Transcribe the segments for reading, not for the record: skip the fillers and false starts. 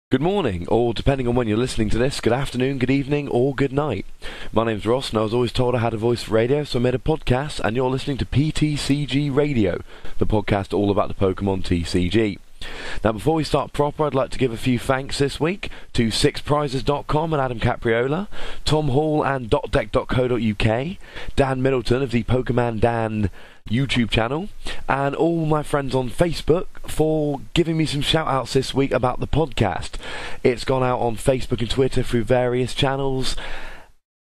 Good morning, or depending on when you're listening to this, good afternoon, good evening, or good night. My name's Ross, and I was always told I had a voice for radio, so I made a podcast, and you're listening to PTCG Radio, the podcast all about the Pokemon TCG. Now, before we start proper, I'd like to give a few thanks this week to sixprizes.com and Adam Capriola, Tom Hall and dotdeck.co.uk, Dan Middleton of the Pokemon Dan YouTube channel, and all my friends on Facebook for giving me some shout-outs this week about the podcast. It's gone out on Facebook and Twitter through various channels,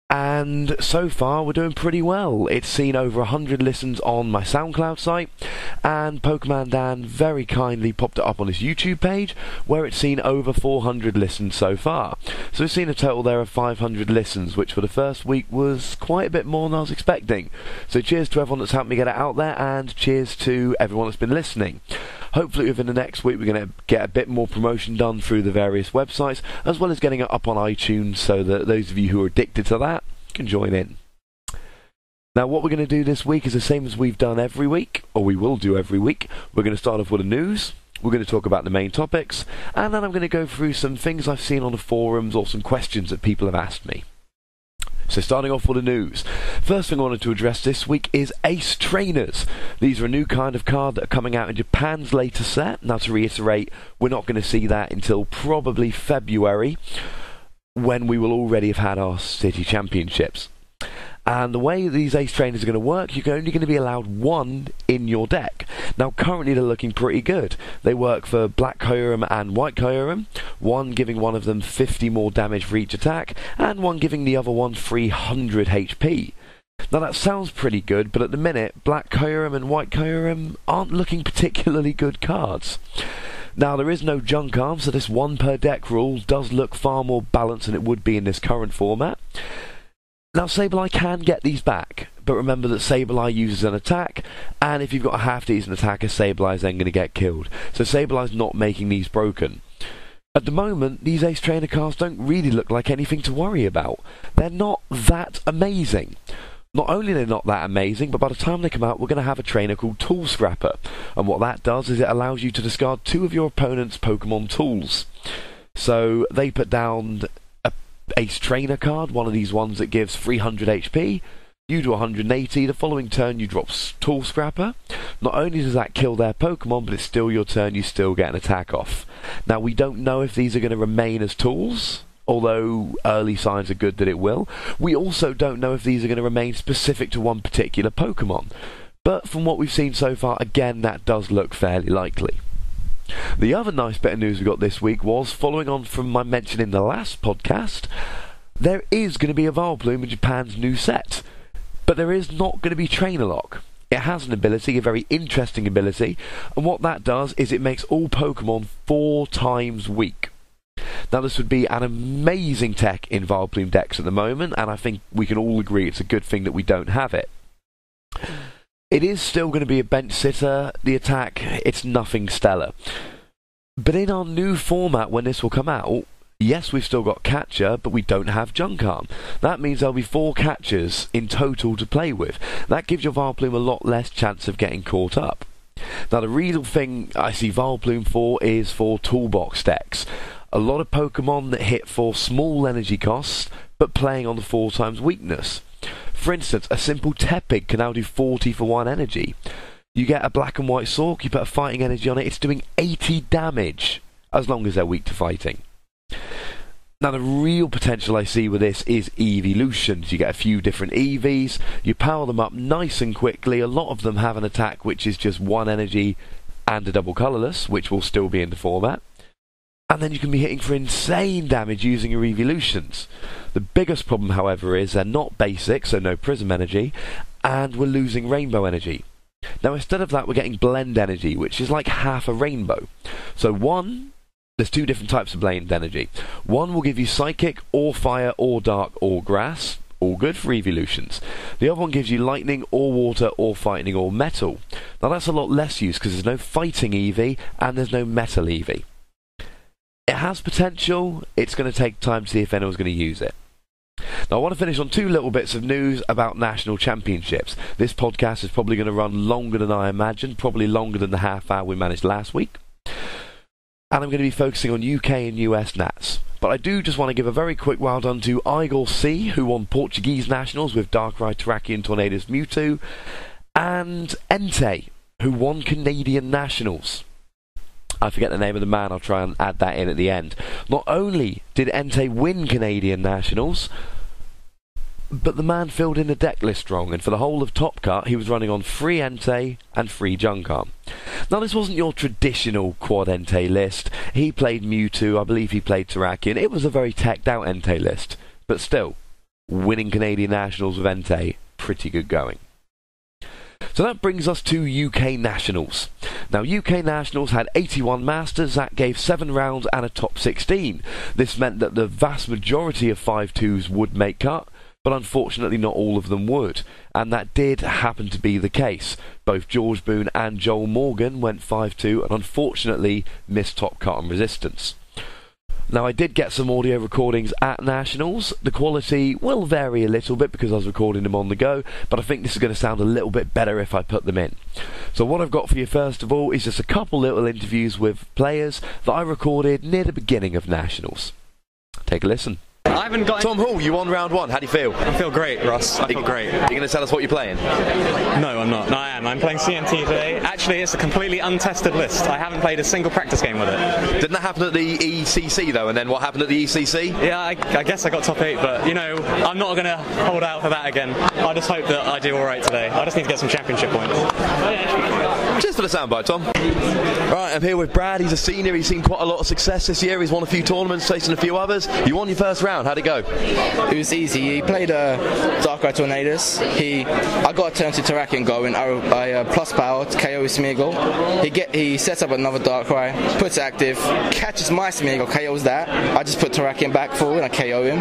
and so far we're doing pretty well. It's seen over 100 listens on my SoundCloud site, and Pokemon Dan very kindly popped it up on his YouTube page, where it's seen over 400 listens so far. So we've seen a total there of 500 listens, which for the first week was quite a bit more than I was expecting. So cheers to everyone that's helped me get it out there, and cheers to everyone that's been listening. Hopefully within the next week we're going to get a bit more promotion done through the various websites, as well as getting it up on iTunes, so that those of you who are addicted to that can join in. Now, what we're going to do this week is the same as we've done every week, or we will do every week. We're going to start off with the news, we're going to talk about the main topics, and then I'm going to go through some things I've seen on the forums or some questions that people have asked me. So starting off with the news. First thing I wanted to address this week is Ace Trainers. These are a new kind of card that are coming out in Japan's latest set. Now, to reiterate, we're not going to see that until probably February, when we will already have had our city championships. And the way these Ace Trainers are going to work, you're only going to be allowed one in your deck. Now, currently they're looking pretty good. They work for Black Kyurem and White Kyurem, one giving one of them 50 more damage for each attack, and one giving the other one 300 HP. Now, that sounds pretty good, but at the minute, Black Kyurem and White Kyurem aren't looking particularly good cards. Now, there is no junk arm, so this one per deck rule does look far more balanced than it would be in this current format. Now, Sableye can get these back, but remember that Sableye uses an attack, and if you've got a half-decent attacker, Sableye is then going to get killed. So Sableye's not making these broken. At the moment, these Ace Trainer cards don't really look like anything to worry about. They're not that amazing. Not only are they not that amazing, but by the time they come out, we're going to have a trainer called Tool Scrapper. And what that does is it allows you to discard two of your opponent's Pokemon tools. So they put down a Ace Trainer card, one of these ones that gives 300 HP. You do 180, the following turn you drop Tool Scrapper. Not only does that kill their Pokemon, but it's still your turn, you still get an attack off. Now, we don't know if these are going to remain as tools, although early signs are good that it will. We also don't know if these are going to remain specific to one particular Pokemon. But from what we've seen so far, again, that does look fairly likely. The other nice bit of news we got this week was, following on from my mention in the last podcast, there is going to be a Vileplume in Japan's new set. But there is not going to be Trainer Lock. It has an ability, a very interesting ability, and what that does is it makes all Pokemon 4 times weak. Now, this would be an amazing tech in Vileplume decks at the moment, and I think we can all agree it's a good thing that we don't have it. It is still going to be a bench sitter. The attack, it's nothing stellar. But in our new format, when this will come out, yes, we've still got Catcher, but we don't have Junk Arm. That means there'll be 4 catchers in total to play with. That gives your Vileplume a lot less chance of getting caught up. Now, the real thing I see Vileplume for is for toolbox decks. A lot of Pokemon that hit for small energy costs, but playing on the 4 times weakness. For instance, a simple Tepig can now do 40 for 1 energy. You get a black and white Sork, you put a fighting energy on it, it's doing 80 damage, as long as they're weak to fighting. Now, the real potential I see with this is evolutions. You get a few different EVs, you power them up nice and quickly. A lot of them have an attack which is just 1 energy and a double colourless, which will still be in the format. And then you can be hitting for insane damage using your evolutions. The biggest problem, however, is they're not basic, so no prism energy, and we're losing rainbow energy. Now, instead of that, we're getting blend energy, which is like half a rainbow. So there's 2 different types of blend energy. One will give you psychic, or fire, or dark, or grass. All good for evolutions. The other one gives you lightning, or water, or fighting, or metal. Now, that's a lot less use because there's no fighting EV and there's no metal EV. It has potential. It's going to take time to see if anyone's going to use it. Now, I want to finish on 2 little bits of news about national championships. This podcast is probably going to run longer than I imagined, probably longer than the half hour we managed last week. and I'm going to be focusing on UK and US Nats. But I do just want to give a very quick well done to Igor C, who won Portuguese Nationals with Darkrai, Terrakion, Tornadus, Mewtwo, and Entei, who won Canadian Nationals. I forget the name of the man, I'll try and add that in at the end. Not only did Entei win Canadian Nationals, but the man filled in the deck list wrong, and for the whole of Top Cut he was running on free Entei and free Junkar. Now this wasn't your traditional quad Entei list. He played Mewtwo, I believe he played Terrakion. It was a very teched out Entei list, but still, winning Canadian Nationals with Entei, pretty good going. So that brings us to UK Nationals. Now UK Nationals had 81 Masters, that gave 7 rounds and a top 16. This meant that the vast majority of 5-2s would make cut, but unfortunately not all of them would, and that did happen to be the case. Both George Boone and Joel Morgan went 5-2 and unfortunately missed top cut on resistance. Now I did get some audio recordings at Nationals. The quality will vary a little bit because I was recording them on the go, but I think this is going to sound a little bit better if I put them in. So what I've got for you first of all is just a couple little interviews with players that I recorded near the beginning of Nationals. Take a listen. I haven't got Tom Hall, you won round 1. How do you feel? I feel great, Ross. I feel great. Are you going to tell us what you're playing? No, I'm not. No, I am. I'm playing CMT today. Actually, it's a completely untested list. I haven't played a single practice game with it. Didn't that happen at the ECC, though? And then what happened at the ECC? Yeah, I guess I got top 8, but, you know, I'm not going to hold out for that again. I just hope that I do all right today. I just need to get some championship points. Cheers for the soundbite, Tom. Right, I'm here with Brad. He's a senior. He's seen quite a lot of success this year. He's won a few tournaments, facing a few others. You won your first round. How'd it go? It was easy. He played Darkrai Tornadus. I got a turn to Terrakion going. I plus power to KO his Smeargle. He sets up another Darkrai, puts active, catches my Smeargle, KOs that. I just put Terrakion back forward and I KO him.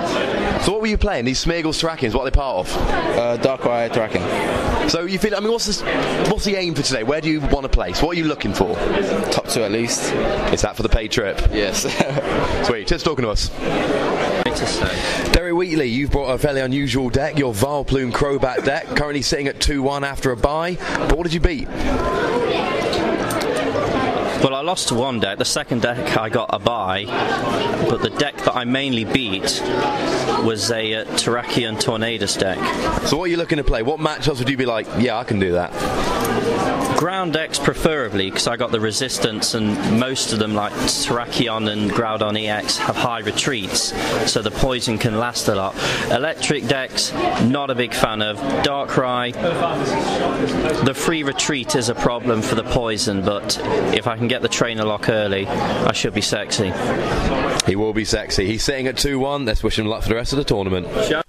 So what were you playing? These Smeargles, Terrakions, what are they part of? Darkrai, Terrakion. So you feel? I mean, what's the aim for today? Where do you want to place? What are you looking for? Top 2 at least. Is that for the paid trip? Yes. Sweet. Cheers for talking to us. Derry Wheatley, you've brought a fairly unusual deck, your Vileplume Crobat deck, currently sitting at 2-1 after a bye, but what did you beat? Well, I lost to one deck. The second deck I got a bye, but the deck that I mainly beat was a Terrakion Tornadus deck. So what are you looking to play? What matchups would you be like, yeah, I can do that? Ground decks preferably, because I got the resistance, and most of them, like Terrakion and Groudon EX, have high retreats, so the poison can last a lot. Electric decks, not a big fan of. Darkrai, the free retreat is a problem for the poison, but if I can get the trainer lock early, I should be sexy. He will be sexy. He's sitting at 2-1. Let's wish him luck for the rest of the tournament. Sure.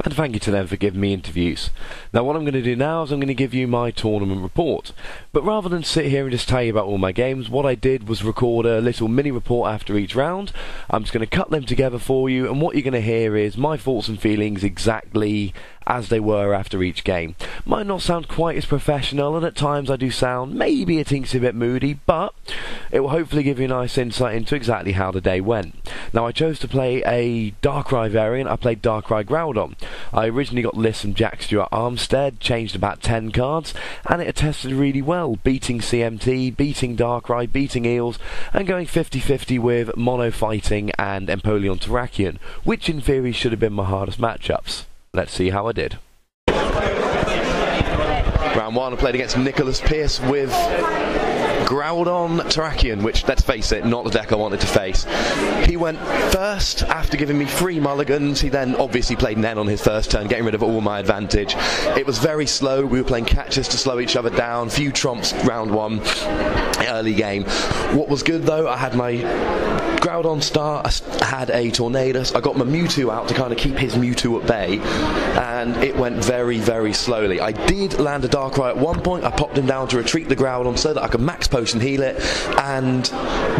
And thank you to them for giving me interviews. Now what I'm going to do now is I'm going to give you my tournament report. But rather than sit here and just tell you about all my games, what I did was record a little mini report after each round. I'm just going to cut them together for you, and what you're going to hear is my thoughts and feelings exactly as they were after each game. Might not sound quite as professional, and at times I do sound maybe a teensy bit moody, but it will hopefully give you a nice insight into exactly how the day went. Now I chose to play a Darkrai variant. I played Darkrai Groudon. I originally got lists from Jack Stewart Armstead, changed about 10 cards, and it attested really well, beating CMT, beating Darkrai, beating Eels, and going 50-50 with Mono Fighting and Empoleon Terrakion, which in theory should have been my hardest matchups. Let's see how I did. Round 1 I played against Nicholas Pearce with Groudon Terrakion, which, let's face it, not the deck I wanted to face. He went first after giving me 3 mulligans. He then obviously played Nen on his first turn, getting rid of all my advantage. It was very slow. We were playing catches to slow each other down, few trumps round 1, early game. What was good though, I had my Groudon start, I had a Tornadus, I got my Mewtwo out to kind of keep his Mewtwo at bay, and it went very, very slowly. I did land a Darkrai at one point. I popped him down to retreat the Groudon so that I could max potion heal it and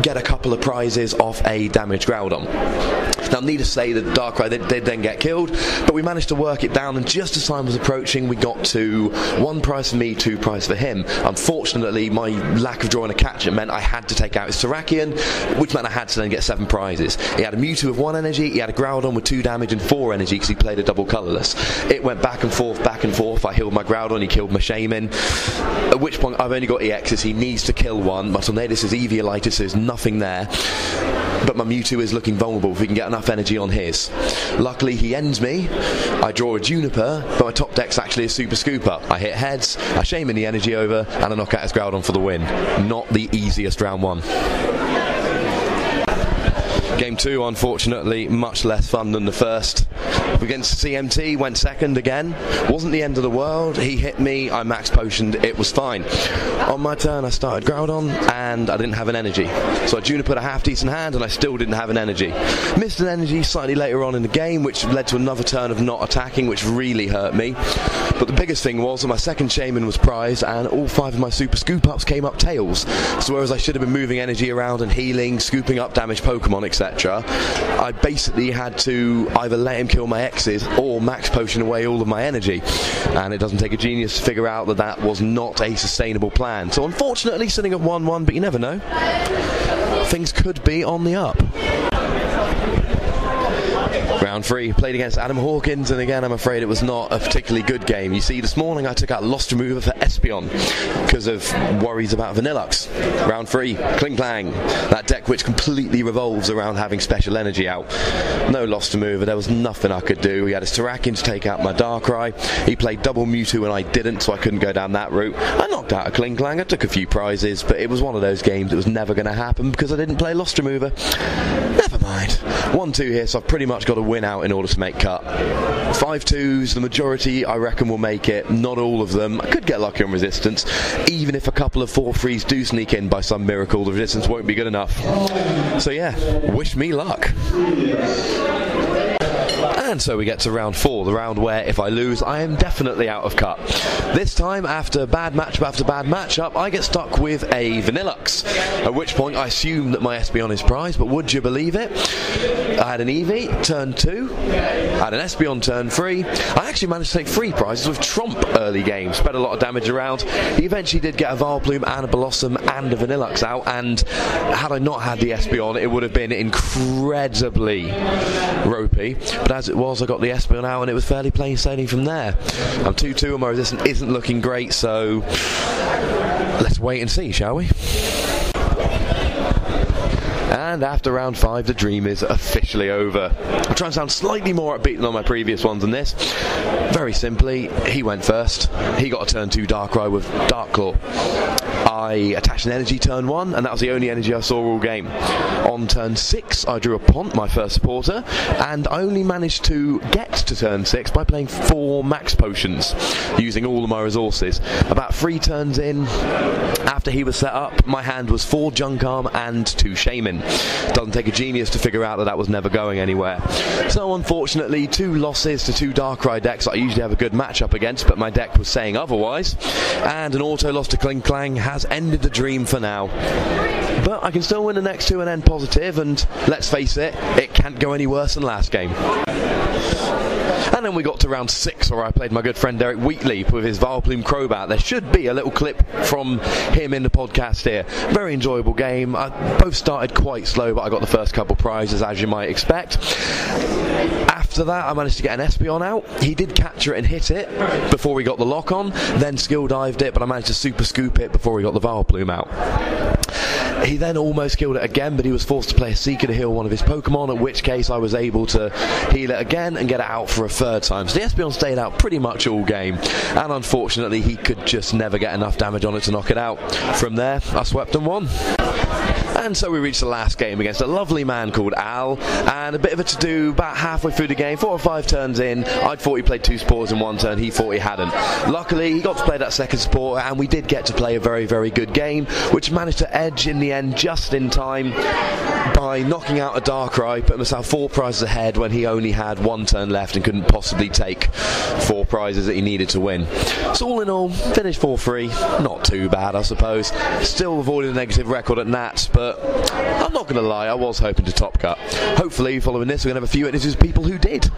get a couple of prizes off a damaged Groudon. Now, needless to say, the Darkrai did then get killed, but we managed to work it down, and just as time was approaching, we got to 1 prize for me, 2 prize for him. Unfortunately, my lack of drawing a catcher meant I had to take out his Terrakion, which meant I had to then get 7 prizes. He had a Mewtwo with 1 energy, he had a Groudon with 2 damage and 4 energy because he played a double colourless. It went back and forth, I healed my Groudon, he killed my Shaman, at which point I've only got EXs, he needs to kill one, my Tornadus is Eviolitis, so there's nothing there. But my Mewtwo is looking vulnerable if we can get enough energy on his. Luckily he ends me, I draw a Juniper, but my top deck's actually a Super Scooper. I hit heads, I Shaman the energy over, and I knock out his Groudon for the win. Not the easiest round 1. Game 2, unfortunately, much less fun than the first. Against CMT, went second again. Wasn't the end of the world. He hit me, I max potioned, it was fine. On my turn, I started Groudon, and I didn't have an energy. So I Junipered a half-decent hand, and I still didn't have an energy. Missed an energy slightly later on in the game, which led to another turn of not attacking, which really hurt me. But the biggest thing was that my second Shaman was prized, and all 5 of my Super Scoop-Ups came up tails. So whereas I should have been moving energy around and healing, scooping up damaged Pokemon, etc., I basically had to either let him kill my X's or max potion away all of my energy, and it doesn't take a genius to figure out that that was not a sustainable plan. So unfortunately sitting at 1-1, but you never know, things could be on the up. Round 3, played against Adam Hawkins, and again I'm afraid it was not a particularly good game. You see, this morning I took out Lost Remover for Espeon because of worries about Vanillux. Round 3, Kling Klang, that deck which completely revolves around having special energy out. No Lost Remover, there was nothing I could do. He had his Terrakion to take out my Darkrai, he played double Mewtwo and I didn't, so I couldn't go down that route. I knocked out a Kling Klang, I took a few prizes, but it was one of those games that was never going to happen because I didn't play Lost Remover. Never mind. 1-2 here, so I've pretty much got to win out in order to make cut. 5-2s, the majority I reckon will make it, not all of them. I could get lucky on resistance, even if a couple of 4-3s do sneak in by some miracle, the resistance won't be good enough. So yeah, wish me luck. And so we get to round 4, the round where if I lose, I am definitely out of cut. This time, after bad matchup after bad matchup, I get stuck with a Vanillux, at which point I assume that my Espeon is prized, but would you believe it? I had an Eevee, turn 2, I had an Espeon, turn 3. I actually managed to take 3 prizes with Trump early game, spread a lot of damage around. He eventually did get a Vileplume and a Blossom and a Vanillux out, and had I not had the Espeon, it would have been incredibly ropey, but as it was, I got the Espeon out and it was fairly plain sailing from there. I'm 2-2 and my resistance isn't looking great, so let's wait and see, shall we? And after round 5, the dream is officially over. I'll try and sound slightly more upbeat than on my previous ones than this. Very simply, he went first. He got a turn 2 Darkrai with Dark Claw. I attached an energy turn 1, and that was the only energy I saw all game. On turn 6, I drew a Pont, my first supporter, and I only managed to get to turn 6 by playing 4 max potions, using all of my resources. About 3 turns in, after he was set up, my hand was 4 Junk Arm and 2 Shaman. Doesn't take a genius to figure out that that was never going anywhere. So unfortunately, 2 losses to 2 Darkrai decks that I usually have a good matchup against, but my deck was saying otherwise, and an auto loss to Kling Klang has ended the dream for now. But I can still win the next 2 and end positive, and let's face it, it can't go any worse than last game. And then we got to round 6, where I played my good friend Derek Wheatley with his Vileplume Crobat. There should be a little clip from him in the podcast here. Very enjoyable game. Both started quite slow, but I got the first couple prizes, as you might expect. After that, I managed to get an Espeon out. He did capture it and hit it before we got the lock on, then skill dived it, but I managed to super scoop it before we got the Vileplume out. He then almost killed it again, but he was forced to play a Seeker to heal one of his Pokemon, at which case I was able to heal it again and get it out for a 3rd time. So the Espeon stayed out pretty much all game, and unfortunately he could just never get enough damage on it to knock it out. From there, I swept and won. And so we reached the last game against a lovely man called Al, and a bit of a to-do about halfway through the game, 4 or 5 turns in. I'd thought he played 2 supporters in 1 turn, he thought he hadn't. Luckily, he got to play that second supporter, and we did get to play a very, very good game, which managed to edge in the end just in time by knocking out a Darkrai, putting himself 4 prizes ahead when he only had 1 turn left and couldn't possibly take 4 prizes that he needed to win. So all in all, finished 4-3, not too bad I suppose. Still avoided a negative record at Nats, but I'm not going to lie, I was hoping to top cut. Hopefully, following this, we're going to have a few interviews with people who did.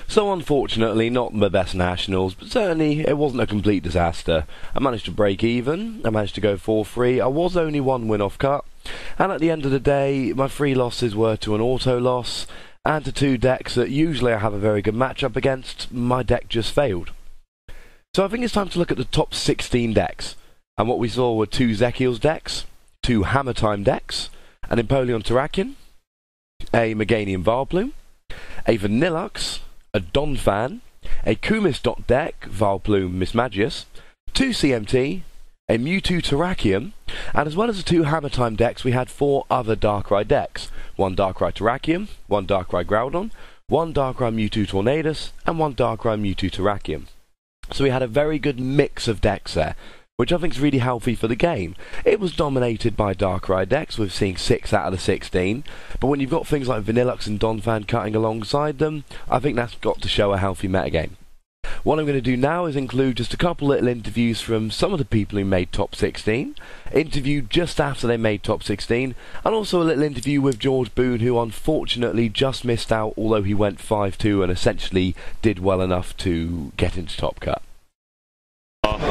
So unfortunately, not the best nationals, but certainly it wasn't a complete disaster. I managed to break even, I managed to go 4-3, I was only 1 win off cut, and at the end of the day, my 3 losses were to an auto loss, and to 2 decks that usually I have a very good matchup against. My deck just failed. So I think it's time to look at the top 16 decks, and what we saw were 2 Zekiel's decks, 2 Hammer Time decks, an Empoleon Terrakion, a Meganium Vileplume, a Vanillux, a Donphan, a Kumis dot deck, Vileplume Mismagius, 2 CMT, a Mewtwo Terrakion, and as well as the 2 Hammer Time decks, we had 4 other Darkrai decks. 1 Darkrai Terrakion, 1 Darkrai Groudon, 1 Darkrai Mewtwo Tornadus, and 1 Darkrai Mewtwo Terrakion. So we had a very good mix of decks there, which I think is really healthy for the game. It was dominated by Darkrai decks, with seeing 6 out of the 16, but when you've got things like Vanillux and Donphan cutting alongside them, I think that's got to show a healthy metagame. What I'm going to do now is include just a couple little interviews from some of the people who made top 16, interviewed just after they made top 16, and also a little interview with George Boone, who unfortunately just missed out, although he went 5-2 and essentially did well enough to get into top cut.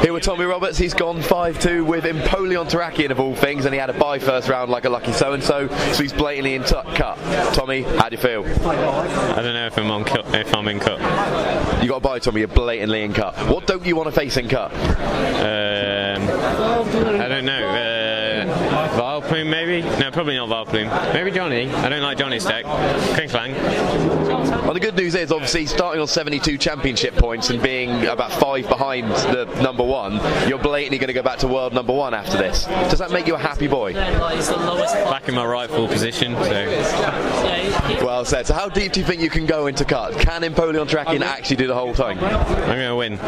Here with Tommy Roberts, he's gone 5-2 with Empoleon Terrakion of all things, and he had a bye first round like a lucky so-and-so, so he's blatantly in cut. Tommy, how do you feel? I don't know if I'm in cut. You got a bye, Tommy, you're blatantly in cut. What don't you want to face in cut? I don't know. Vileplume maybe? No, probably not Vileplume. Maybe Johnny. I don't like Johnny's deck. Kling. Well, the good news is, obviously, starting on 72 championship points and being about 5 behind the number 1, you're blatantly going to go back to world number 1 after this. Does that make you a happy boy? Back in my rightful position, so... Well said. So how deep do you think you can go into cut? Can Empoleon Terrakion actually do the whole thing? I'm going to win.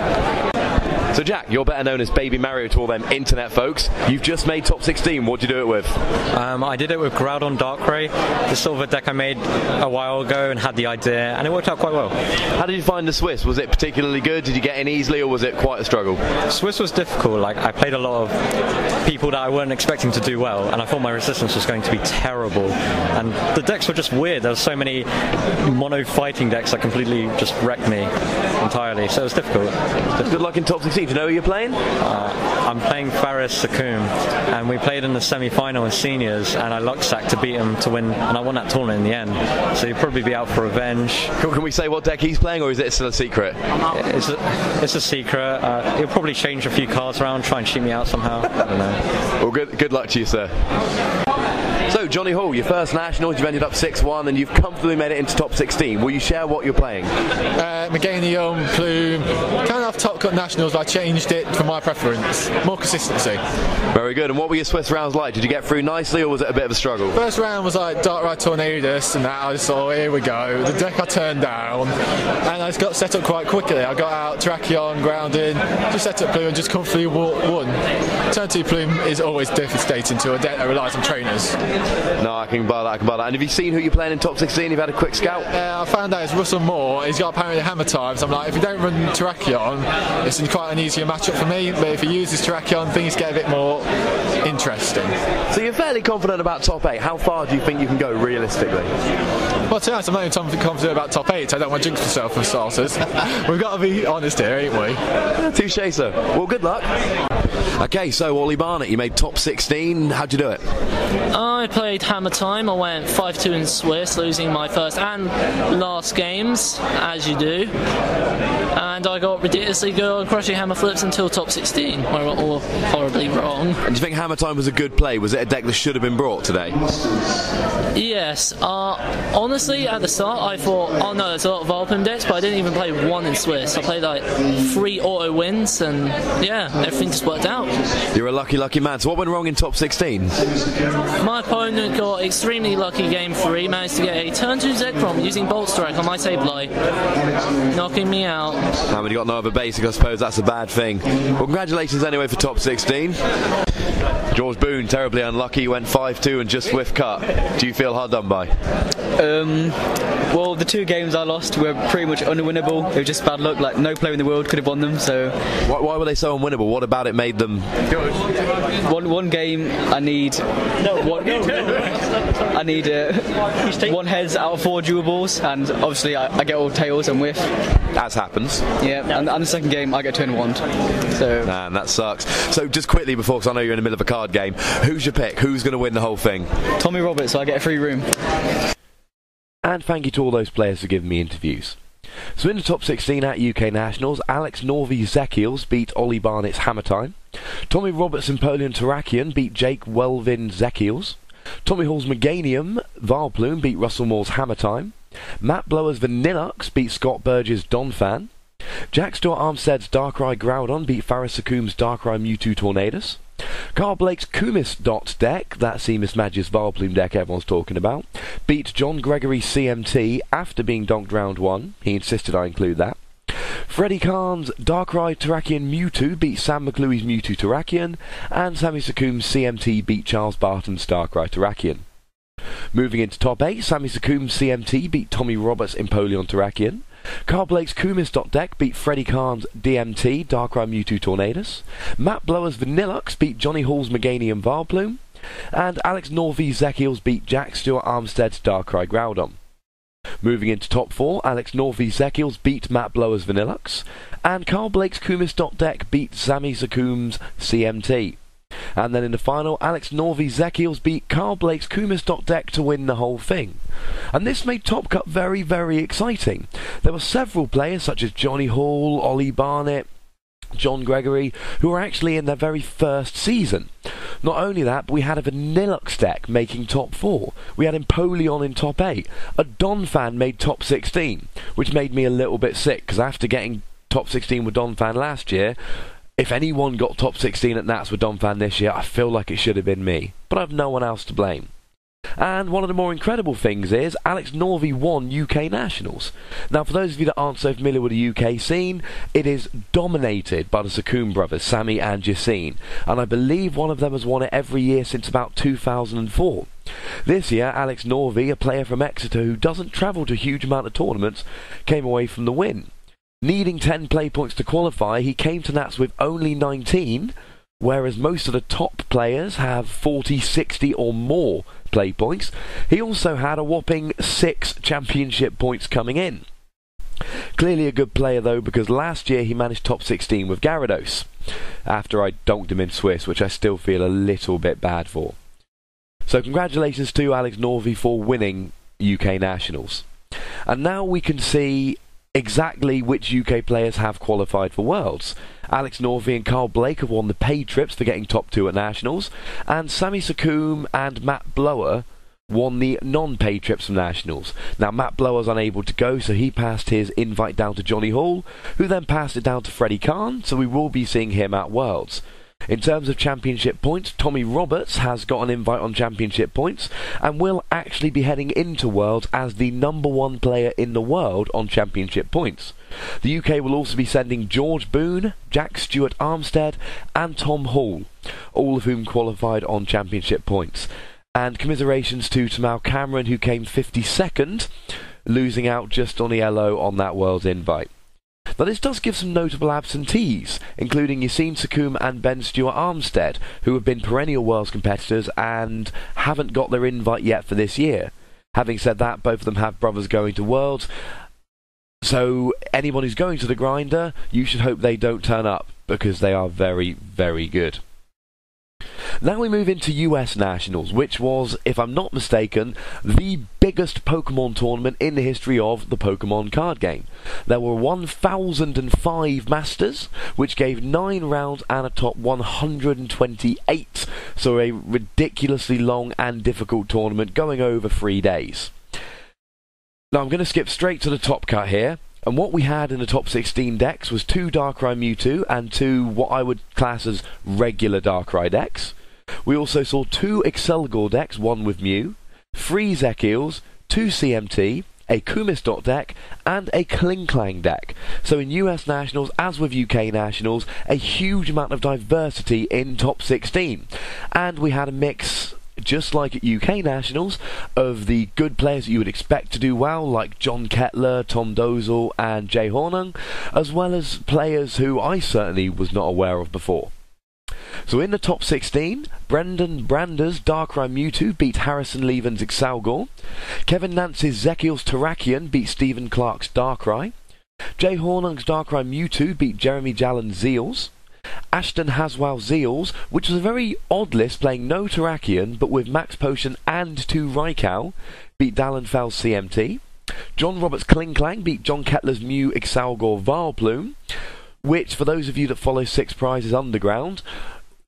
So Jack, you're better known as Baby Mario to all them internet folks. You've just made top 16. What'd you do it with? I did it with Groudon Darkrai, the sort of a deck I made a while ago and had the idea, and it worked out quite well. How did you find the Swiss? Was it particularly good? Did you get in easily, or was it quite a struggle? Swiss was difficult. Like, I played a lot of people that I weren't expecting to do well, and I thought my resistance was going to be terrible. And the decks were just weird. There were so many mono fighting decks that completely just wrecked me entirely, so it was difficult. Good luck in top 16. Do you know who you're playing? I'm playing Faris Sakum, and we played in the semi-final in seniors, and I luck sacked to beat him to win, and I won that tournament in the end. So he'll probably be out for revenge. Can we say what deck he's playing, or is it still a secret? It's a secret. He'll probably change a few cards around, try and cheat me out somehow. I don't know. Well, good luck to you, sir. So, Johnny Hall, your first nationals, you've ended up 6-1 and you've comfortably made it into top 16. Will you share what you're playing? Meganium, Plume, kind of top cut nationals, but I changed it for my preference. More consistency. Very good. And what were your Swiss rounds like? Did you get through nicely, or was it a bit of a struggle? First round was like Darkrai Tornadus, and that I just thought, here we go. The deck I turned down, and I just got set up quite quickly. I got out Terrakion, grounded, just set up Plume and just comfortably won. Turn 2 Plume is always devastating to a deck that relies on trainers. No, I can buy that. And have you seen who you're playing in top 16? You've had a quick scout? I found out it's Russell Moore. He's got apparently Hammer Time, so I'm like, if you don't run Terrakion, it's quite an easier matchup for me, but if he uses Terrakion, things get a bit more interesting. So you're fairly confident about top 8. How far do you think you can go realistically? Well, to be honest, I'm not even confident about top 8. I don't want to jinx myself for starters. We've got to be honest here, ain't we? Touché, sir. Well, good luck. Okay, so Ollie Barnett, you made top 16. How'd you do it? I played Hammer Time. I went 5-2 in Swiss, losing my first and last games, as you do. And I got ridiculously good on crushing hammer flips until top 16, where I got all horribly wrong. And do you think Hammer Time was a good play? Was it a deck that should have been brought today? Yes. Honestly, honestly, at the start, I thought, oh no, there's a lot of Valplume decks, but I didn't even play one in Swiss. I played like 3 auto wins, and yeah, everything just worked out. You're a lucky man. So what went wrong in top 16? My opponent got extremely lucky game 3, managed to get a turn 2 Zekrom using Bolt Strike on my Sableye, knocking me out. And when you got no other basic, I suppose that's a bad thing. Well, congratulations anyway for top 16. George Boone, terribly unlucky, went 5-2 and just swift cut. Do you feel hard done by? Well, the 2 games I lost were pretty much unwinnable. It was just bad luck. Like, no player in the world could have won them. So why were they so unwinnable? What about it made them? One game I need I need 1 heads out of 4 duables, and obviously I get all tails and whiff. As happens. Yeah, and the second game I get turn 1. So man, that sucks. So just quickly before, because I know you're in the middle of a card game, who's your pick? Who's going to win the whole thing? Tommy Roberts, so I get a free room. And thank you to all those players for giving me interviews. So in the top 16 at UK Nationals, Alex Norvey-Zekiels beat Ollie Barnett's Hammer Time. Tommy Roberts and Polion Tarakian beat Jake Welvin-Zekiels. Tommy Hall's Meganium Valplume beat Russell Moore's Hammer Time. Matt Blower's Vanillux beat Scott Burge's Donphan. Jack Stewart Armstead's Darkrai Groudon beat Faris Sakum's Darkrai Mewtwo Tornadus. Carl Blake's Kumis Dot deck, that's Seamus Madge's Valplume deck everyone's talking about, beat John Gregory's CMT after being donked round 1. He insisted I include that. Freddie Khan's Darkrai Terrakion Mewtwo beat Sam McLuey's Mewtwo Terrakion, and Sammy Sakum's CMT beat Charles Barton's Darkrai Terrakion. Moving into top 8, Sammy Sakum's CMT beat Tommy Roberts' Empoleon Terrakion. Carl Blake's Kumis Dot deck beat Freddie Khan's DMT Darkrai Mewtwo Tornadus. Matt Blower's Vanillux beat Johnny Hall's Meganium Valplume. And Alex Norvey-Zekiels beat Jack Stewart Armstead's Darkrai Groudon. Moving into top 4, Alex Norvey-Zekiels beat Matt Blower's Vanillux. And Carl Blake's Kumis Dot deck beat Sammy Sakum's CMT. And then in the final, Alex Norvey-Zekiels beat Carl Blake's Kumis Dot deck to win the whole thing. And this made Top Cut very, very exciting. There were several players such as Johnny Hall, Ollie Barnett, John Gregory, who were actually in their very first season. Not only that, but we had a Vanillux deck making top 4. We had Empoleon in top 8. A Donphan made top 16, which made me a little bit sick, because after getting top 16 with Donphan last year, if anyone got top 16 at Nats with Donphan this year, I feel like it should have been me. But I've no one else to blame. And one of the more incredible things is Alex Norvey won UK Nationals. Now, for those of you that aren't so familiar with the UK scene, it is dominated by the Sakum brothers, Sammy and Yassine. And I believe one of them has won it every year since about 2004. This year, Alex Norvey, a player from Exeter who doesn't travel to a huge amount of tournaments, came away from the win. Needing 10 play points to qualify, he came to Nats with only 19, whereas most of the top players have 40, 60 or more play points. He also had a whopping 6 championship points coming in. Clearly a good player though, because last year he managed top 16 with Gyarados, after I donked him in Swiss, which I still feel a little bit bad for. So congratulations to Alex Norvey for winning UK Nationals. And now we can see exactly which UK players have qualified for Worlds. Alex Norvey and Carl Blake have won the paid trips for getting top 2 at Nationals, and Sammy Sakum and Matt Blower won the non-paid trips from Nationals. Now, Matt Blower's unable to go, so he passed his invite down to Johnny Hall, who then passed it down to Freddie Khan, so we will be seeing him at Worlds. In terms of championship points, Tommy Roberts has got an invite on championship points and will actually be heading into Worlds as the #1 player in the world on championship points. The UK will also be sending George Boone, Jack Stewart Armstead and Tom Hall, all of whom qualified on championship points. And commiserations to Tamal Cameron, who came 52nd, losing out just on the LO on that Worlds invite. Now this does give some notable absentees, including Yassine Sakum and Ben Stewart Armstead, who have been perennial Worlds competitors and haven't got their invite yet for this year. Having said that, both of them have brothers going to Worlds, so anyone who's going to the grinder, you should hope they don't turn up, because they are very, very good. Now we move into US Nationals, which was, if I'm not mistaken, the biggest Pokemon tournament in the history of the Pokemon card game. There were 1,005 Masters, which gave 9 rounds and a top 128, so a ridiculously long and difficult tournament going over 3 days. Now I'm going to skip straight to the top cut here, and what we had in the top 16 decks was 2 Darkrai Mewtwo and 2 what I would class as regular Darkrai decks. We also saw 2 Excelgor decks, 1 with Mew, 3 Zekiels, 2 CMT, a Kumis deck, and a Klinklang deck. So in US Nationals, as with UK Nationals, a huge amount of diversity in top 16. And we had a mix, just like at UK Nationals, of the good players that you would expect to do well, like John Kettler, Tom Dozel, and Jay Hornung, as well as players who I certainly was not aware of before. So in the top 16, Brendan Brander's Darkrai Mewtwo beat Harrison Leven's Excelgor. Kevin Nance's Zekiel's Terrakion beat Stephen Clark's Darkrai. Jay Hornung's Darkrai Mewtwo beat Jeremy Jallen's Zeals. Ashton Haswell's Zeals, which was a very odd list playing no Terrakion but with Max Potion and 2 Raikou, beat Dallin Fell's CMT. John Roberts Klinklang beat John Kettler's Mew Excelgor Vileplume, which, for those of you that follow Six Prizes Underground,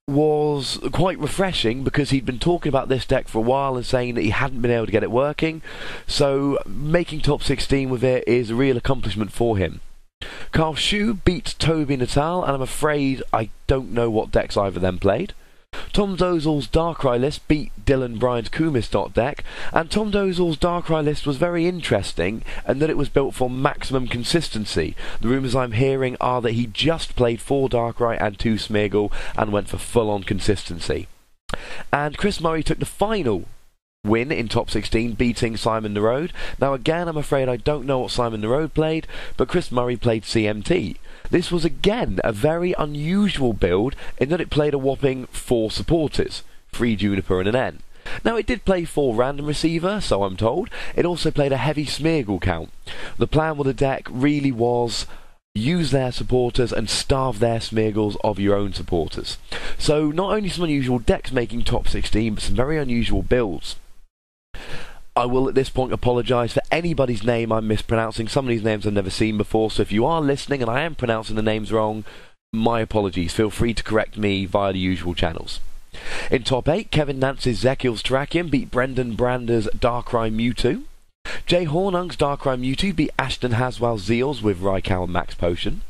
was quite refreshing because he'd been talking about this deck for a while and saying that he hadn't been able to get it working, so making top 16 with it is a real accomplishment for him. Carl Shu beat Toby Natal, and I'm afraid I don't know what decks either of them played. Tom Dozel's Darkrai list beat Dylan Bryan's Kumis deck, and Tom Dozel's Darkrai list was very interesting and that it was built for maximum consistency. The rumours I'm hearing are that he just played 4 Darkrai and 2 Smeargle and went for full-on consistency. And Chris Murray took the final win in top 16, beating Simon Nerode. Now again, I'm afraid I don't know what Simon Nerode played, but Chris Murray played CMT. This was again a very unusual build in that it played a whopping 4 supporters, 3 Juniper and an N. Now it did play 4 random receiver, so I'm told. It also played a heavy Smeargle count. The plan with the deck really was use their supporters and starve their Smeargles of your own supporters. So not only some unusual decks making top 16, but some very unusual builds. I will at this point apologise for anybody's name I'm mispronouncing. Some of these names I've never seen before, so if you are listening and I am pronouncing the names wrong, my apologies. Feel free to correct me via the usual channels. In top 8, Kevin Nance's Zekiel's Terrakion beat Brendan Brander's Darkrai Mewtwo. Jay Hornung's Darkrai Mewtwo beat Ashton Haswell's Zeals with Raikou and Max Potion.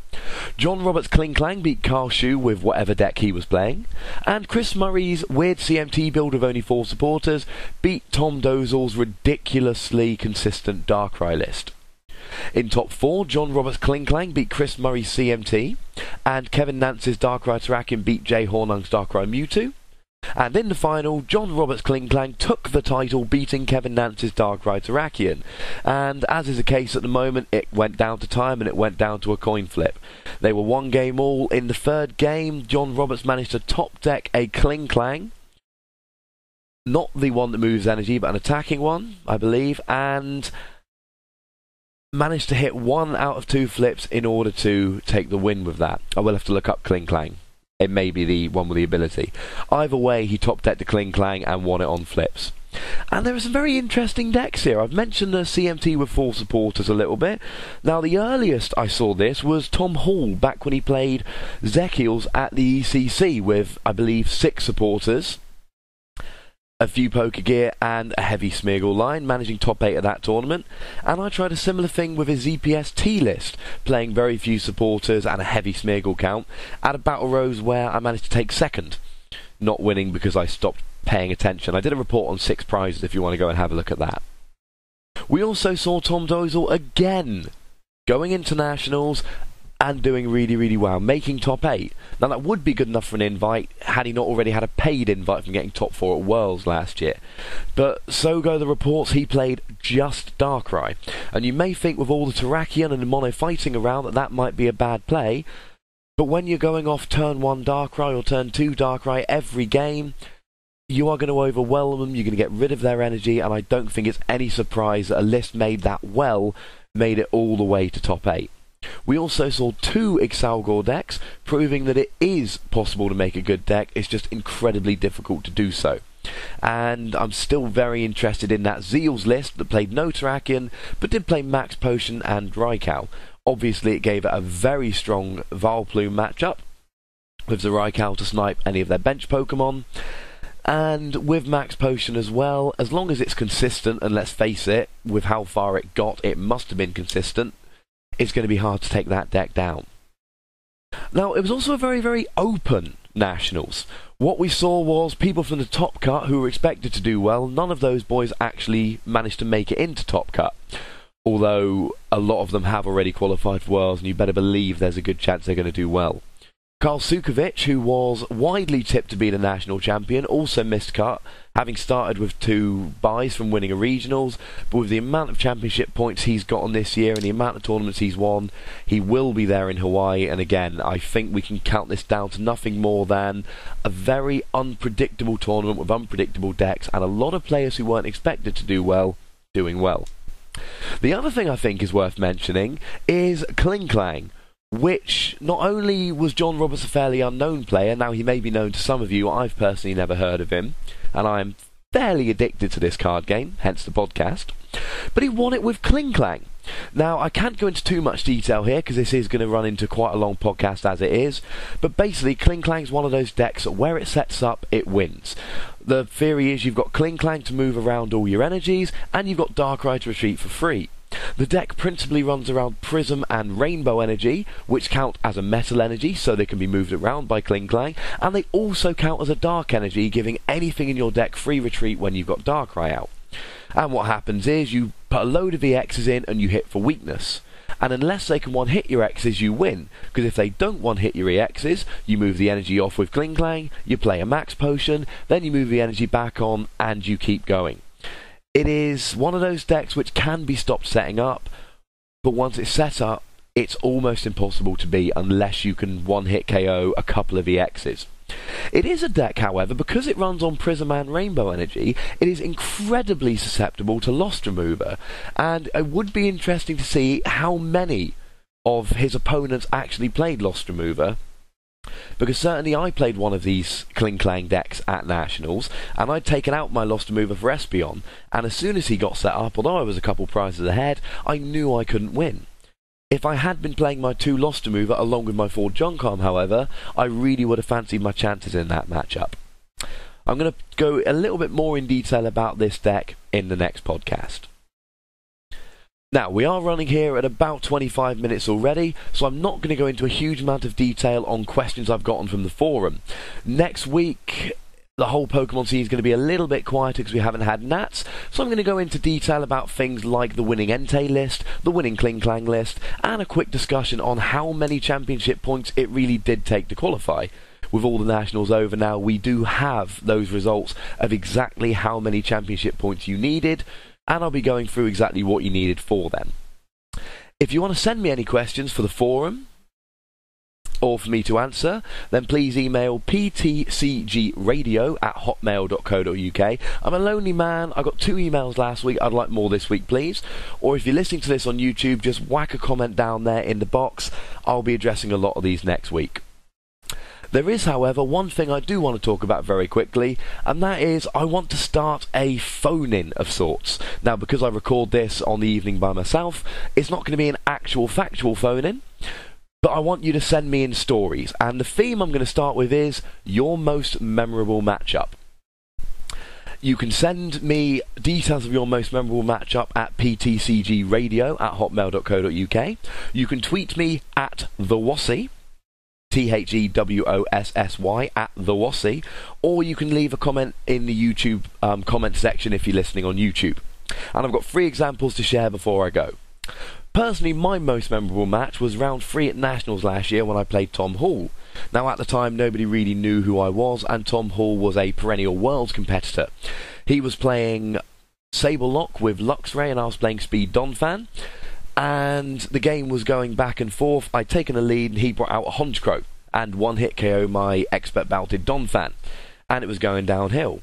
John Roberts Klinklang beat Carl Shu with whatever deck he was playing, and Chris Murray's weird CMT build of only 4 supporters beat Tom Dozel's ridiculously consistent Darkrai list. In top 4, John Roberts Klinklang beat Chris Murray's CMT, and Kevin Nance's Darkrai Terrakion beat Jay Hornung's Darkrai Mewtwo. And in the final, John Roberts Klinklang took the title, beating Kevin Nance's Darkrai Terrakion. And as is the case at the moment, it went down to time and it went down to a coin flip. They were 1 game all. In the 3rd game, John Roberts managed to top deck a Klinklang. Not the one that moves energy, but an attacking one, I believe. And managed to hit 1 out of 2 flips in order to take the win with that. I will have to look up Klinklang. It may be the one with the ability. Either way, he top decked the Klinklang and won it on flips. And there are some very interesting decks here. I've mentioned the CMT with 4 supporters a little bit. Now, the earliest I saw this was Tom Hall, back when he played Zekiels at the ECC with, I believe, 6 supporters, a few poker gear, and a heavy Smeargle line, managing top 8 at that tournament. And I tried a similar thing with his ZPS T list, playing very few supporters and a heavy Smeargle count, at a Battle Rose where I managed to take 2nd, not winning because I stopped paying attention. I did a report on 6 prizes if you want to go and have a look at that. We also saw Tom Dozel again, going internationals and doing really, really well, making top 8. Now that would be good enough for an invite, had he not already had a paid invite from getting top 4 at Worlds last year. But so go the reports, he played just Darkrai. And you may think with all the Terrakion and the mono fighting around that might be a bad play, but when you're going off turn 1 Darkrai or turn 2 Darkrai every game, you are going to overwhelm them, you're going to get rid of their energy, and I don't think it's any surprise that a list made that well made it all the way to top 8. We also saw 2 Excelgor decks, proving that it is possible to make a good deck, it's just incredibly difficult to do so. And I'm still very interested in that Zeals list that played no Terrakion, but did play Max Potion and Raikou. Obviously it gave it a very strong Vileplume matchup, with the Raikou to snipe any of their bench Pokemon. And with Max Potion as well, as long as it's consistent, and let's face it, with how far it got, it must have been consistent, it's going to be hard to take that deck down. Now, it was also a very, very open Nationals. What we saw was people from the top cut who were expected to do well. None of those boys actually managed to make it into top cut, although a lot of them have already qualified for Worlds, and you better believe there's a good chance they're going to do well. Karl Sukovic, who was widely tipped to be the national champion, also missed cut, having started with 2 buys from winning a regionals, but with the amount of championship points he's gotten this year and the amount of tournaments he's won, he will be there in Hawaii, and again, I think we can count this down to nothing more than a very unpredictable tournament with unpredictable decks, and a lot of players who weren't expected to do well, doing well. The other thing I think is worth mentioning is Kling Klang, which not only was John Roberts a fairly unknown player, now he may be known to some of you, I've personally never heard of him, and I'm fairly addicted to this card game, hence the podcast, but he won it with Kling Klang. Now, I can't go into too much detail here, because this is going to run into quite a long podcast as it is, but basically, Kling Klang's one of those decks that where it sets up, it wins. The theory is you've got Kling Klang to move around all your energies, and you've got Darkrai to retreat for free. The deck principally runs around Prism and Rainbow Energy, which count as a metal energy, so they can be moved around by Kling Klang, and they also count as a dark energy, giving anything in your deck free retreat when you've got Darkrai out. And what happens is you put a load of EXs in and you hit for weakness. And unless they can one-hit your X's, you win. Because if they don't one-hit your EXs, you move the energy off with Kling Klang, you play a Max Potion, then you move the energy back on, and you keep going. It is one of those decks which can be stopped setting up, but once it's set up, it's almost impossible to beat unless you can one-hit KO a couple of EXs. It is a deck, however, because it runs on Prism and Rainbow Energy, it is incredibly susceptible to Lost Remover, and it would be interesting to see how many of his opponents actually played Lost Remover, because certainly I played one of these Kling Klang decks at Nationals, and I'd taken out my Lost Remover for Espeon, and as soon as he got set up, although I was a couple prizes ahead, I knew I couldn't win. If I had been playing my 2 Lost Remover along with my 4 Junkarm, however, I really would have fancied my chances in that matchup. I'm going to go a little bit more in detail about this deck in the next podcast. Now, we are running here at about 25 minutes already, so I'm not going to go into a huge amount of detail on questions I've gotten from the forum. Next week, the whole Pokemon scene is going to be a little bit quieter because we haven't had Nats, so I'm going to go into detail about things like the winning Entei list, the winning Kling Klang list, and a quick discussion on how many championship points it really did take to qualify. With all the Nationals over now, we do have those results of exactly how many championship points you needed, and I'll be going through exactly what you needed for them. If you want to send me any questions for the forum, or for me to answer, then please email ptcgradio@hotmail.co.uk. I'm a lonely man, I got 2 emails last week, I'd like more this week please. Or if you're listening to this on YouTube, just whack a comment down there in the box. I'll be addressing a lot of these next week. There is, however, one thing I do want to talk about very quickly, and that is I want to start a phone-in of sorts. Now, because I record this on the evening by myself, it's not going to be an actual factual phone-in, but I want you to send me in stories, and the theme I'm going to start with is your most memorable matchup. You can send me details of your most memorable matchup at PTCG Radio at hotmail.co.uk. You can tweet me at TheWossy, TheWossy at TheWossy, or you can leave a comment in the YouTube comment section if you're listening on YouTube. And I've got 3 examples to share before I go. Personally, my most memorable match was round 3 at Nationals last year when I played Tom Hall. Now, at the time, nobody really knew who I was, and Tom Hall was a perennial Worlds competitor. He was playing Sableye with Luxray, and I was playing Speed Donphan. And the game was going back and forth. I'd taken a lead, and he brought out a Honchkrow, and one-hit KO my expert-belted Donphan. And it was going downhill.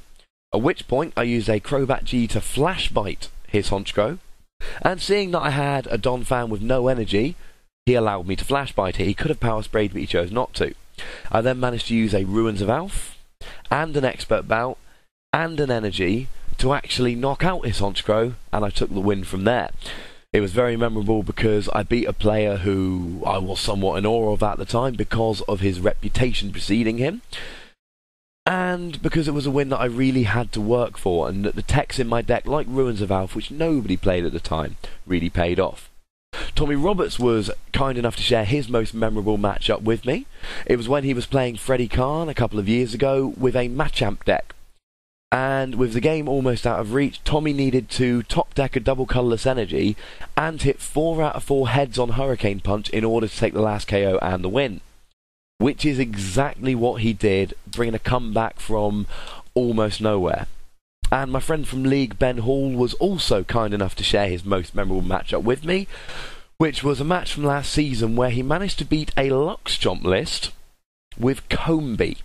At which point, I used a Crobat G to Flash Bite his Honchkrow. And seeing that I had a Donphan with no energy, he allowed me to Flash Bite it. He could have Power Sprayed, but he chose not to. I then managed to use a Ruins of Alph, and an Expert Bout, and an Energy to actually knock out his Honchkrow, and I took the win from there. It was very memorable because I beat a player who I was somewhat in awe of at the time because of his reputation preceding him. and because it was a win that I really had to work for, and that the techs in my deck, like Ruins of Alph, which nobody played at the time, really paid off. Tommy Roberts was kind enough to share his most memorable matchup with me. It was when he was playing Freddie Khan a couple of years ago with a Machamp deck. And with the game almost out of reach, Tommy needed to top deck a double colourless energy and hit 4 out of 4 heads on Hurricane Punch in order to take the last KO and the win. Which is exactly what he did, bringing a comeback from almost nowhere. And my friend from League, Ben Hall, was also kind enough to share his most memorable matchup with me, which was a match from last season where he managed to beat a Lux Chomp list with Combee.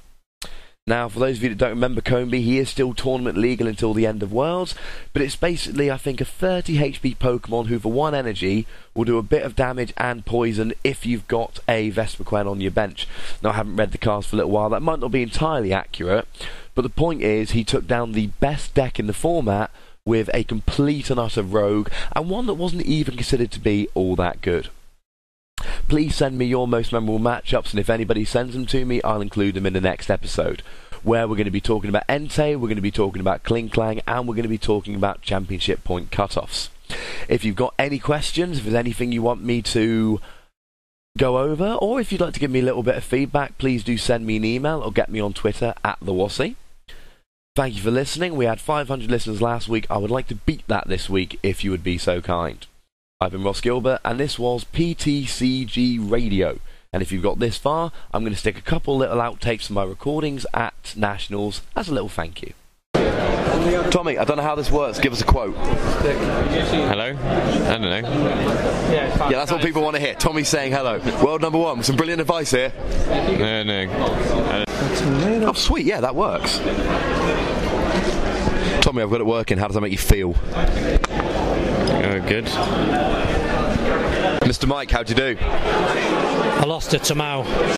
Now, for those of you that don't remember Combee, he is still tournament legal until the end of Worlds, but it's basically, I think, a 30 HP Pokemon who for 1 energy will do a bit of damage and poison if you've got a Vespiquen on your bench. Now, I haven't read the cards for a little while, that might not be entirely accurate, but the point is he took down the best deck in the format with a complete and utter rogue, and one that wasn't even considered to be all that good. Please send me your most memorable matchups, and if anybody sends them to me, I'll include them in the next episode, where we're going to be talking about Entei, we're going to be talking about Kling Klang, and we're going to be talking about championship point cutoffs. If you've got any questions, if there's anything you want me to go over, or if you'd like to give me a little bit of feedback, please do send me an email or get me on Twitter @TheWassy. Thank you for listening. We had 500 listeners last week. I would like to beat that this week if you would be so kind. I've been Ross Gilbert, and this was PTCG Radio. And if you've got this far, I'm going to stick a couple little outtakes from my recordings at Nationals as a little thank you. Tommy, I don't know how this works. Give us a quote. Hello? I don't know. Yeah, that's what people want to hear. Tommy's saying hello. World number 1. Some brilliant advice here. No. Oh, sweet. Yeah, that works. Tommy, I've got it working. How does that make you feel? Good. Mr. Mike, how'd you do? I lost it to Mao.